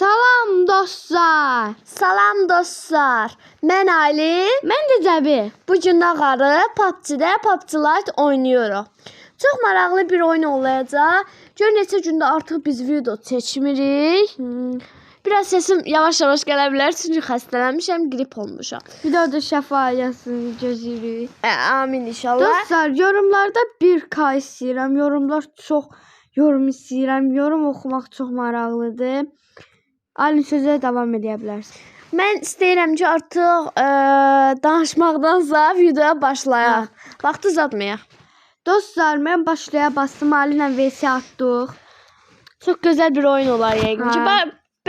Salam dostlar. Salam dostlar. Mən Ali. Mən də Cəbi. Bu gün Nağarı PUBG-də PUBG Lite oynuyoruz. Çox maraqlı bir oyun olacaq. Gör neçə gündə artıq biz video çəkmirik. Biraz sesim yavaş-yavaş gələ bilər çünki xəstələnmişəm, qrip olmuşam. Bir də o şəfayəsini gözləyirik. Amin inşallah. Dostlar, yorumlarda 1K istəyirəm. Yorumlar çox yorum istəyirəm. Yorum oxumaq çox maraqlıdır. Ali sözə davam edə bilərsən. Mən istəyirəm ki, artıq danışmaqdansa videoya başlayaq. Vaxtı uzatmayaq. Dostlar, mən başlaya bastım. Ali ilə VS atdıq. Çox gözəl bir oyun olar yəqin ki.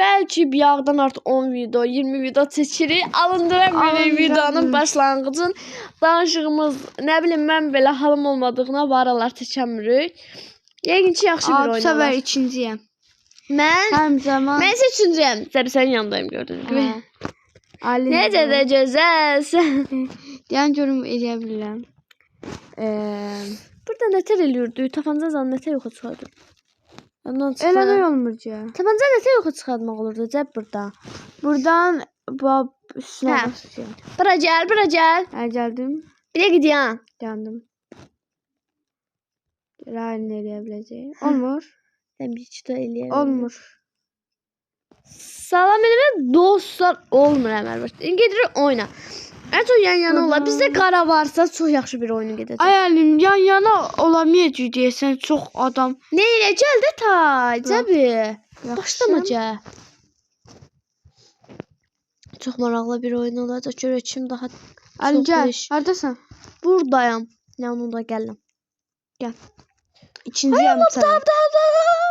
Bəlkə bir yağdan artıq 10 video, 20 video çəkirik. Alındıra bilərik videonun başlanğıcın. Danışığımız, nə bilim, mən belə halım olmadığına varalar çəkəmirik. Yəqin ki, yaxşı bir oyun olar. Bu səfər ikinciyəm. Mən isə üçüncüyəm. Səbi sənin yanındayım gördüyün gibi. Necə də gözəlsən. Deyən görüm eləyə bilirəm. Burada nətər eləyirdi? Tapanca zanı nətər yoxa çıxardı? Eləmək olmur ki. Tapanca nətər yoxa çıxartmaq olurdu? Cəb burada. Buradan üstünə basacağım. Bura gəl, bura gəl. Gəldim. Bir də gidiyan. Yandım. Rəyin eləyə biləcəyim. Olmur. Sən bir iki də eləyəm. Olmur. Salam eləmə dostlar. Olmur əlbəttə. Gedirik oyna. Ən çox yan-yana olar. Bizdə qara varsa çox yaxşı bir oyun gedəcək. Ay əlim, yan-yana olamayacaq deyəsən, çox adam. Nə elə gəl də ta, Cəbi. Başlama gəl. Çox maraqlı bir oyun olacaq. Görək kim daha Əlim gəl. Hardasan? Buradayam. Yanımda gələm. Gəl. İkinciyəm sən.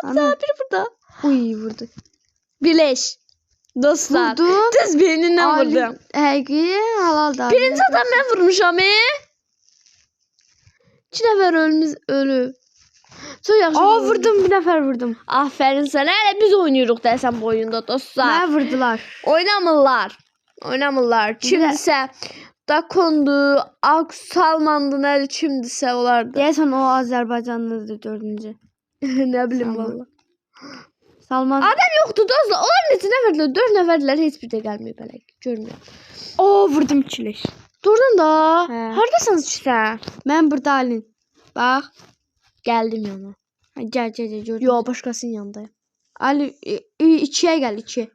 Ana biri burada. Uy, vurdu. Birleş. Dostlar. Vurdu. Düz beynindən vurdum. Həqiqi halal da. Birinci adam mən vurmuşam. 2 nəfər ölüb. Çok yaxşı. Vurdum, bir nəfər vurdum. Aferin sənə. Hələ biz oynayırıq dəsən bu oyunda dostlar. Mənə vurdular. Oynamırlar. Kimdisə Dakondu, Salmandı, nədir kimdisə olardı. Deyəsən o Azərbaycanlıdır 4-cü. Nə bilim valla. Salman. Adam yoxdur dostlar. Onlar neçə nəfərdirlər? 4 nəfərdirlər. Heç bir də gəlməyib belə. Görmürəm. Vurdum kileş. Durdun da. Hardasanız ki sən? Mən burada Alin. Bax. Gəldim yana. Gəl gördüm. Yo, başqasının yanındayım. Ali 2-yə gəl 2.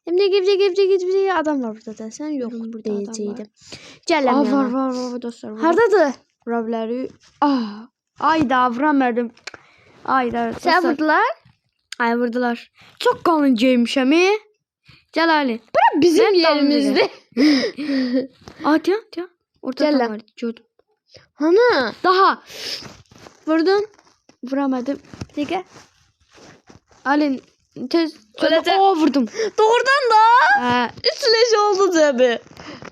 Hem de gevre adam var burada da. Sen yok burada deyəcəkdim. Gələm yana. Var dostlar. Hardadır? Vura bilərik. Ayda vuramadım. Ayda. Sən vurdular? Ay vurdular. Çox qalın geymişəm. Gəl Ali. Bura bizim yerimizdir. Diyan. Ortada var. Gördüm. Hana? Daha. Vurdun. Vuramadım. Bir dəqiqə. Ali tez. Vurdum. Doğrudan da. 3 leş oldu Cəbi.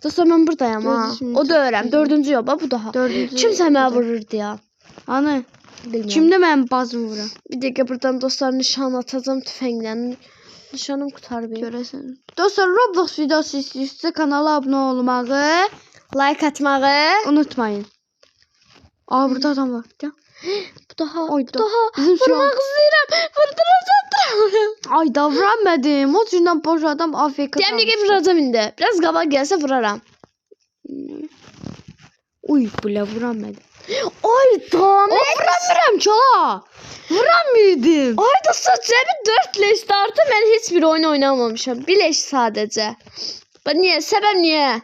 Dostlar mən buradayım ha. O da öyrəm. 4-cü yoba bu daha. 4-cü. Kim sənə vururdu ya? Ana. Bilmirəm. Kimdə mənim bazım vuram? Bir dəqiqə buradan dostlar nişan atacağım tüfənglə. Nişanım qutarıb. Görəsən. Dostlar Roblox videosu istəyirsə kanala abunə olmağı, like atmağı unutmayın. Burada adam var. Bu daha. Bizim vurmaq istəyirəm. Vurduracam. Ay da vuramadım. O yüzden boş adam AFK. Deyəm ki vuracam indi. Biraz qabaq gəlsə vuraram. Uy belə vuramadım. Ay da. Vuramıram çala. Vuramıyordum. Ay da Cəbi 4 leş artı mən heç bir oyun oynamamışam. Bir leş sadəcə. Niyə? Səbəb niyə?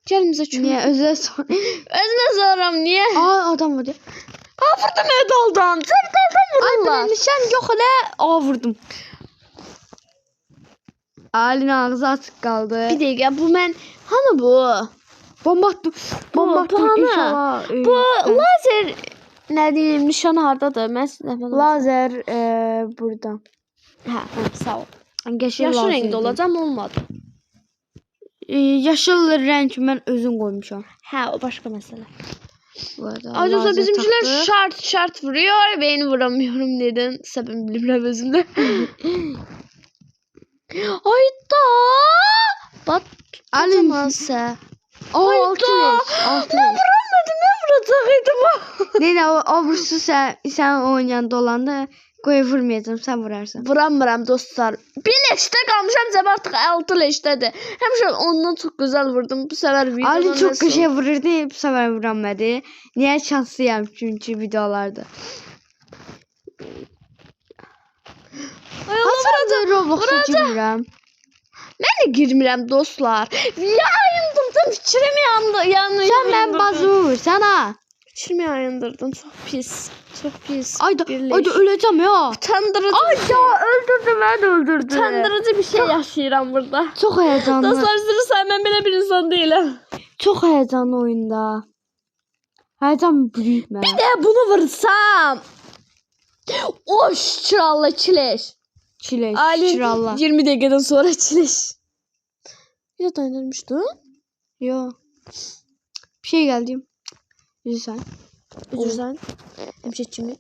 Gəlimizə çünki. Niyə? Özümə soram niyə? Adam var ya. Vurdum daldan. Cəbi daldan vururlar. Ay nişan yox elə. Vurdum. Alin ağzı açıq qaldı. Bir dəqiqə bu mən hanı bu? Bomba attım. İnşallah. Bu lazer nə deyim nişan hardadır? Lazer burada. Hə, sağ ol. Yaşıl rəngdə olacam olmadı. Yaşıl rəng mən özüm qoymuşam. Hə, o başqa məsələ. Ayrıca bizimkiler şart vuruyor. Beni vuramıyorum neden? Sebebini bilmirəm özümdə. Ay da. Bak tutamazsa. Ay da. Ben vuramadım. Ben vuracaqdım. Neyse o vursu sen oynayanda olanda Qoy vurmayacağım, sən vurarsan. Vuramıram dostlar. Bir leşdə qalmışam, cəb artıq 6 leşdədir. Həmişə ondan çox gözəl vurdum. Bu səfər videoda Ali çox nəsə- qəşəng vururdu, bu səfər vuramadı. Niyə şanslıyam çünki videolarda. Ay Allah, Hasan Roblox'a girmirəm. mən də girmirəm dostlar. Yayındırdım, fikrimi yandı. Sən mən bazımı vursana. Fikrimi yayındırdın. Çox pis. Çox pis. Ayda Birleş. öləcəm ya. Utandırıcı. Ayda öldürdü, mən öldürdü. Utandırıcı bir şey yaşayıram burada. Çox həyəcanlı. Dostlar sizə mən belə bir insan deyiləm. Çox həyəcanlı oyunda. Həyəcan büyük mən. Bir də bunu vursam. O şükürallah çileş. Çileş, Ali şirallah. 20 dəqiqədən sonra çileş. Bir də dayanırmışdı. Yo. Bir şey geldi. Üzülsən. Üzürsən. Həmişə kimi.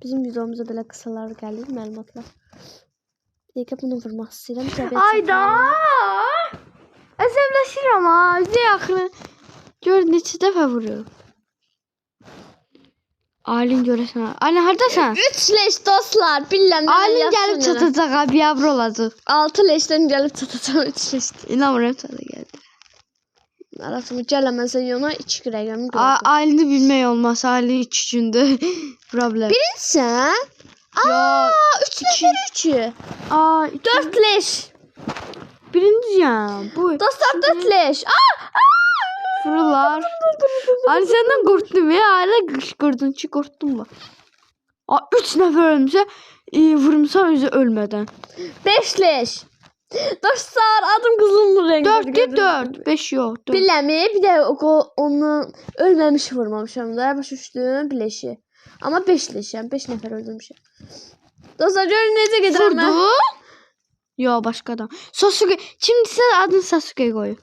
Bizim videomuzda belə qısalar gəlir, məlumatlar. Bir dəqiqə bunu vurmaq istəyirəm. Ayda. Əsəbləşirəm ha. Üzə yaxın. Gör neçə dəfə vurur. Alin görəsən. Alin hardasan? 3 leş dostlar. Bilirəm. Alin gəlib çatacaq ha, biabr olacaq. 6 leşdən gəlib çatacaq 3 leş. İnanmıram sənə gəldi. Arasını gələməsə yona 2 rəqəmi gördüm. Alini bilmək olmaz. Alin 2 gündür. Problem. Birinsən? Aa, 3 nəfər 3. Aa, 4 leş. birinciyəm. Bu Dostlar 4 leş. Aa! fırlar. Ali səndən qorxdum ya. Ailə qışqırdın ki, qorxdun mu? 3 nəfər ölmüsə, vurmuşsan özü ölmədən. 5 leş. Dostlar adım qızıllı rəngdə. 4'te 4. 5 yox. 4. Biləmi? Bir də onu ölməmiş vurmamışam da. Başa düşdüm bileşi. Amma 5 leşəm. 5 nəfər öldürmüşəm. Dostlar görün necə gedirəm mən. Vurdu. Yo, başqa adam. Sasuke. Kimdisə adını Sasuke qoy.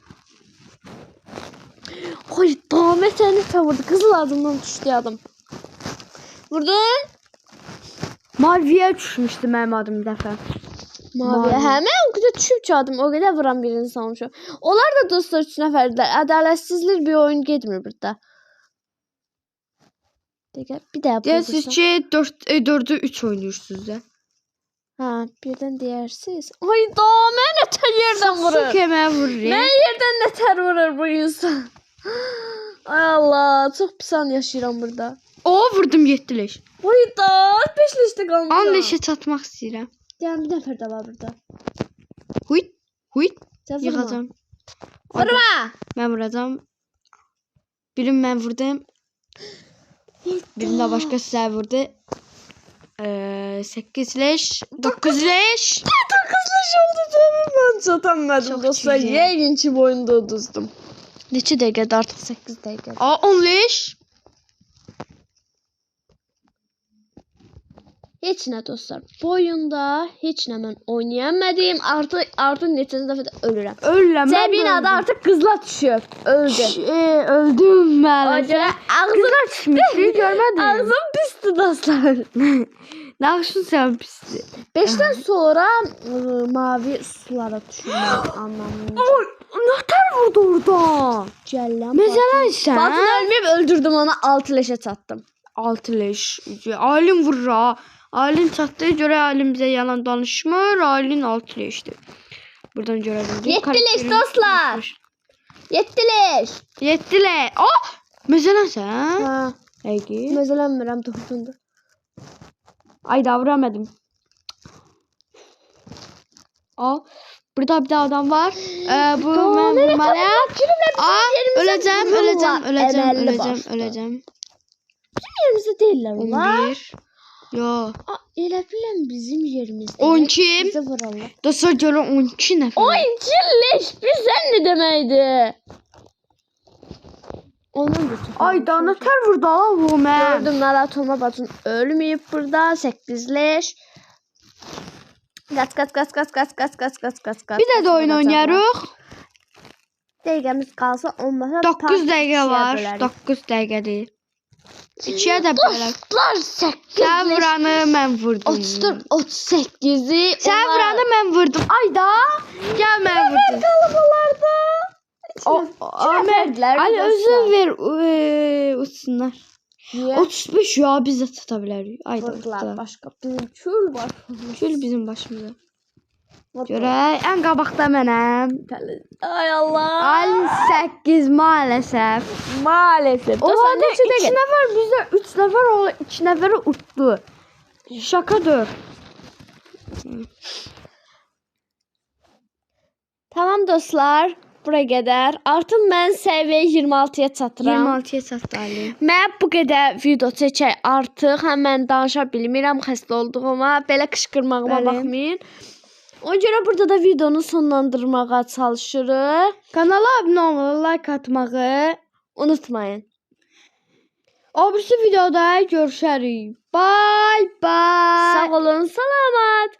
Oy, Damət səni vurdu. Qızıl adımdan düşdü adım. Vurdun? Maviyə düşmüşdü mənim adım bir dəfə. Maviyə. Hə, mən o qədər düşüb ki adım. O qədər vuran bir insan olmuşam. Onlar da dostlar 3 nəfərdirlər. Ədalətsizlik bir oyun getmir burada. Bir də Deyəsiz ki 4'ü 3 oynayırsınız da. hə, birdən deyərsiz. Ay da, mən nətər yerdən vurur. Sasuke mənə vurur. Mən yerdən nətər vurur bu insan. Ay Allah, çox pisan yaşayıram burada. O vurdum 7 leş. Ay da, 5 leşdə qalmışam. 10 leşə çatmaq istəyirəm. Yəni bir nəfər də var burada. Huyt. Huyt. Sən vurma. Yıxacam. Vurma. Mən vuracam. Birini mən vurdum. Birini də başqa sizə vurdu. 8 leş. 9 leş. 9 leş oldu canım. Mən çatamadım Çox dostlar. güzel. Yəqin ki bu oyunda uduzdum. Neçə dəqiqədə artıq 8 dəqiqə. 10 leş. Heç nə dostlar. Bu oyunda heç nə mən oynayamadım. Artıq neçə dəfə də ölürəm. Ölürəm. Cəbinada artıq qızla düşüb. Öldü. Öldüm O mən. görə ağzım Qızlar düşmüşdü, görmədin. ağzım pisdi dostlar. Nə yaxşı sən pisdir. 5-dən sonra mavi sulara düşürmək anlamında. Nətər vurdu oradan? Gəlləm. Məsələn sən Batın ölməyib öldürdüm ona 6 leşə çatdım. 6 leş. Alim vurur ha. Alim çatdığı görə alim bizə yalan danışmır. Alim 6 leşdir. Buradan görə bildik. 7 leş dostlar. 7 leş. 7 leş. Məsələn sən? Hə. Həqiqi. Məzələnmirəm doğrudan. Ay da vuramadım. Burada bir de adam var. Bu ben vurmalıyam. Öleceğim. Yerimizdə deyirlər onlar. 11. Yo. Elə bilən bizim yerimizdə. 12. Bizə vurarlar. Dostlar görün 12 nəfər. 12 leş bizən nə deməkdir? Ondan götür. Ay da nətər vurdu lan bu mən. Gördüm narahat olma bacın ölməyib burada 8 leş. Qaç. Bir də oyun oynayarıq. Dəqiqəmiz qalsa olmasa 9 dəqiqə var. 9 dəqiqədir. 2-yə də bölək. Dostlar 8 Sən vuranı mən vurdum. 34 38'i Sən vuranı mən vurdum. Ay da. Gəl mən vurdum. Qalıblarda. Ömer, Ali özü ver uçsunlar. Niyə? 35 ya biz də tuta bilərik. Ayda. Vurdular başqa. Bizim kül var. Kül bizim başımıza. Görək, ən qabaqda mənəm. Ay Allah. Ali 8 maalesef. Maalesef. O Dostlar, halde neçə 2 dəqiqə? nəfər bizdə 3 nəfər oldu. 2 nəfəri utdu. Şakadır. Tamam dostlar, bura qədər. Artıq mən səviyyə 26-ya çatıram. 26-ya çatdı Ali. Mən bu qədər video çəkək artıq. Həm mən danışa bilmirəm xəstə olduğuma, belə qışqırmağıma Bəli. baxmayın. Ona görə burada da videonu sonlandırmağa çalışırıq. Kanala abunə olmağı, like atmağı Unutmayın. O birisi videoda görüşərik. Bye bye. Sağ olun, salamat.